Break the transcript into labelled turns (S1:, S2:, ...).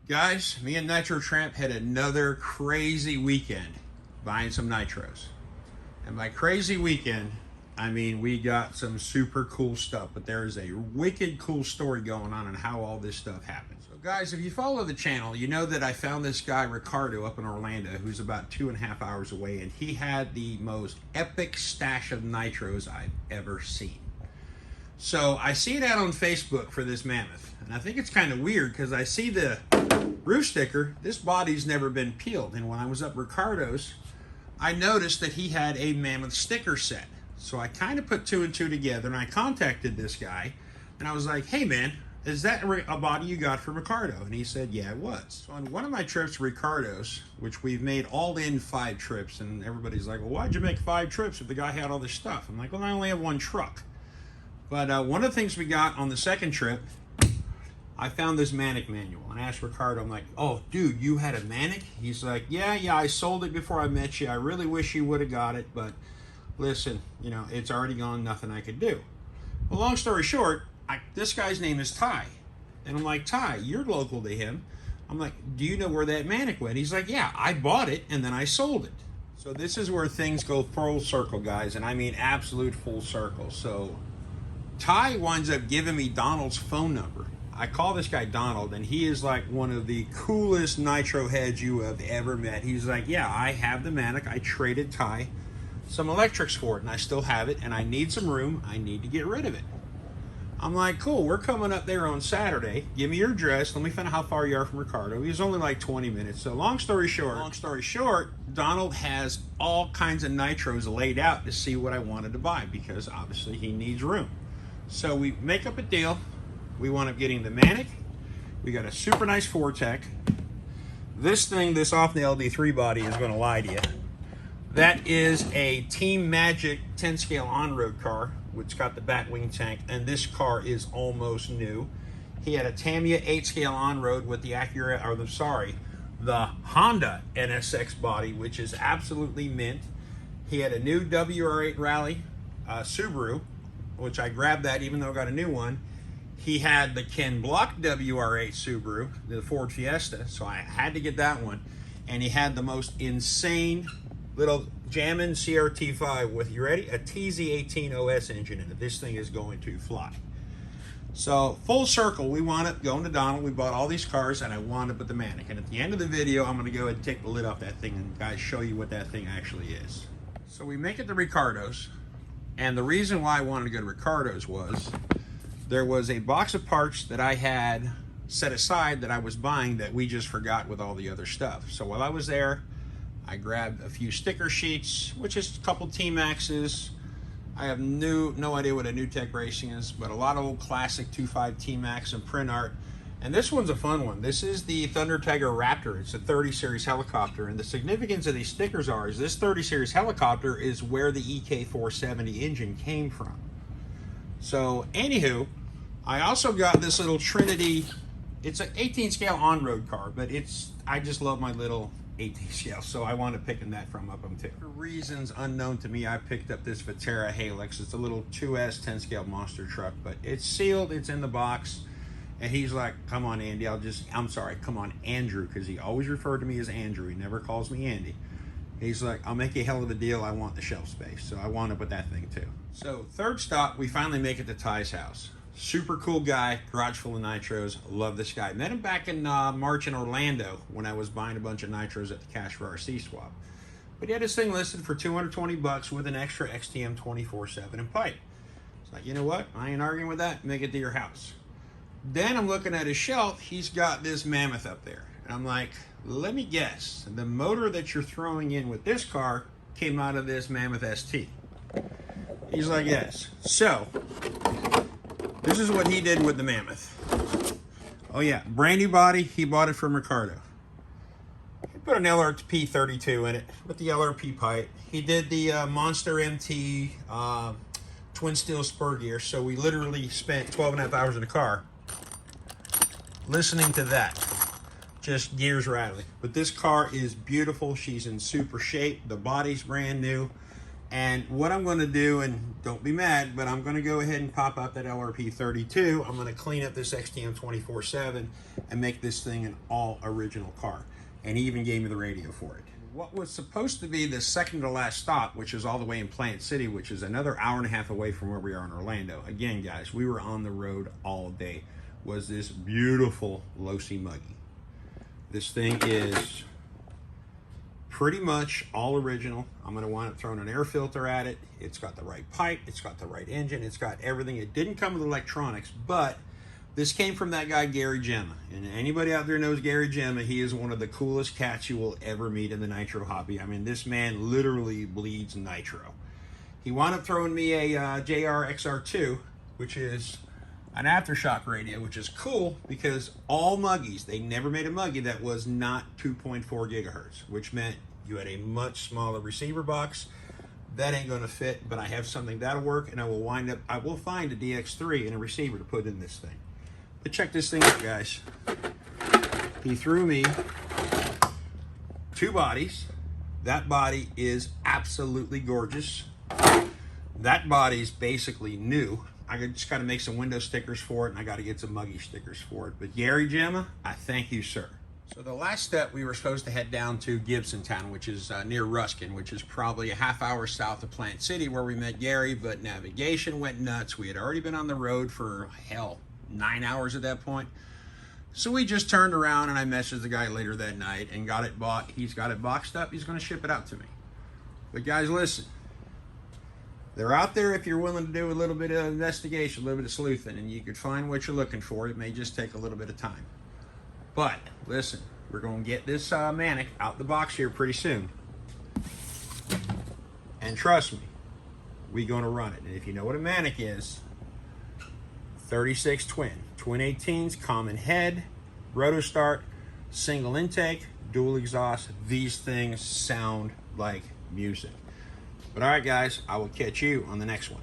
S1: Guys, me and Nitro Tramp had another crazy weekend buying some Nitros. And by crazy weekend, I mean we got some super cool stuff, but there is a wicked cool story going on how all this stuff happened. So guys, if you follow the channel, you know that I found this guy Ricardo up in Orlando who's about 2.5 hours away, and he had the most epic stash of Nitros I've ever seen. So I see it out on Facebook for this Mammoth, and I think it's kind of weird because I see the roof sticker. This body's never been peeled, and when I was up Ricardo's, I noticed that he had a Mammoth sticker set. So I kind of put two and two together, and I contacted this guy, and I was like, hey man, is that a body you got from Ricardo? And he said, yeah, it was. So on one of my trips to Ricardo's, which we've made all in 5 trips, and everybody's like, well, why'd you make 5 trips if the guy had all this stuff? I'm like, well, I only have 1 truck. But one of the things we got on the second trip, I found this Manic manual, and I asked Ricardo, I'm like, oh, dude, you had a Manic? He's like, yeah, I sold it before I met you. I really wish you would have got it, but listen, you know, it's already gone, nothing I could do. Well, long story short, this guy's name is Ty. And I'm like, Ty, you're local to him. I'm like, do you know where that Manic went? He's like, yeah, I bought it, and then I sold it. So this is where things go full circle, guys, and I mean absolute full circle. So Ty winds up giving me Donald's phone number. I call this guy Donald, and he is like one of the coolest Nitro heads you have ever met. He's like, yeah, I have the Manic. I traded Ty some electrics for it, and I still have it, and I need some room. I need to get rid of it. I'm like, cool, we're coming up there on Saturday. Give me your address. Let me find out how far you are from Ricardo. He's only like 20 minutes. So long story short, Donald has all kinds of Nitros laid out to see what I wanted to buy, because obviously he needs room. So we make up a deal. We wound up getting the Manic. We got a super nice 4-tech. This thing, this off the LD3 body is going to lie to you. That is a Team Magic 10 scale on-road car, which got the back wing tank, and this car is almost new. He had a Tamiya 8 scale on-road with the Acura, or the Honda NSX body, which is absolutely mint. He had a new WR8 Rally Subaru, which I grabbed that even though I got a new one. He had the Ken Block WR8 Subaru, the Ford Fiesta, so I had to get that one. And he had the most insane little jammin' CRT5 with, you ready? A TZ18 OS engine in it. This thing is going to fly. So full circle, we wound up going to Donald. We bought all these cars, and I wound up with the Manic. And at the end of the video, I'm going to go ahead and take the lid off that thing and guys show you what that thing actually is. So we make it to Ricardo's, and the reason why I wanted to go to Ricardo's was there was a box of parts that I had set aside that I was buying that we just forgot with all the other stuff. So while I was there, I grabbed a few sticker sheets, which is a couple T-Maxes. I have no idea what a New Tech Racing is, but a lot of old classic 2.5 T-Max and print art. And this one's a fun one. This is the Thunder Tiger Raptor. It's a 30 series helicopter, and the significance of these stickers is this 30 series helicopter is where the EK470 engine came from. So anywho, I also got this little Trinity. It's an 18 scale on-road car, but I just love my little 18 scale, so I wanted picking that from up too. For reasons unknown to me, I picked up this Viterra Helix. It's a little 2S 10 scale monster truck, but it's sealed, it's in the box. And he's like, come on, Andy, come on, Andrew, because he always referred to me as Andrew. He never calls me Andy. He's like, I'll make you a hell of a deal. I want the shelf space. So I wound up with that thing too. So third stop, we finally make it to Ty's house. Super cool guy, garage full of Nitros. Love this guy. Met him back in March in Orlando when I was buying a bunch of Nitros at the Cash for RC swap. But he had his thing listed for 220 bucks with an extra XTM 24/7 and pipe. It's like, you know what? I ain't arguing with that. Make it to your house. Then I'm looking at his shelf. He's got this Mammoth up there. And I'm like, let me guess. The motor that you're throwing in with this car came out of this Mammoth ST. He's like, yes. So this is what he did with the Mammoth. Oh yeah, brand new body. He bought it from Ricardo. He put an LRP 32 in it with the LRP pipe. He did the Monster MT twin steel spur gear. So we literally spent 12.5 hours in the car listening to that. Just gears rattling. But this car is beautiful. She's in super shape. The body's brand new. And what I'm going to do, and don't be mad, but I'm going to go ahead and pop out that LRP 32. I'm going to clean up this XTM 24/7 and make this thing an all original car. And he even gave me the radio for it. What was supposed to be the second to last stop, which is all the way in Plant City, which is another hour and a half away from where we are in Orlando. Again, guys, we were on the road all day. Was this beautiful Losi Muggy. This thing is pretty much all original. I'm going to wind up throwing an air filter at it. It's got the right pipe. It's got the right engine. It's got everything. It didn't come with electronics, but this came from that guy, Gary Gemma. And anybody out there knows Gary Gemma. He is one of the coolest cats you will ever meet in the nitro hobby. I mean, this man literally bleeds nitro. He wound up throwing me a JR XR2, which is an aftershock radio, which is cool because all Muggies, they never made a Muggy that was not 2.4 gigahertz, which meant you had a much smaller receiver box. That ain't going to fit, but I have something that'll work, and I will find a DX3 and a receiver to put in this thing. But check this thing out, guys. He threw me 2 bodies. That body is absolutely gorgeous. That body's basically new. I just got to make some window stickers for it, and I got to get some Muggy stickers for it. But Gary Gemma, I thank you, sir. So the last step, we were supposed to head down to Gibson Town, which is near Ruskin, which is probably a half hour south of Plant City, where we met Gary, but navigation went nuts. We had already been on the road for, hell, 9 hours at that point. So we just turned around, and I messaged the guy later that night and got it bought. He's got it boxed up. He's going to ship it out to me. But guys, listen. They're out there if you're willing to do a little bit of investigation, a little bit of sleuthing, and you could find what you're looking for. It may just take a little bit of time. But listen, we're going to get this Manic out the box here pretty soon. And trust me, we're going to run it. And if you know what a Manic is, 36 twin 18s, common head, roto start, single intake, dual exhaust. These things sound like music. But all right, guys, I will catch you on the next one.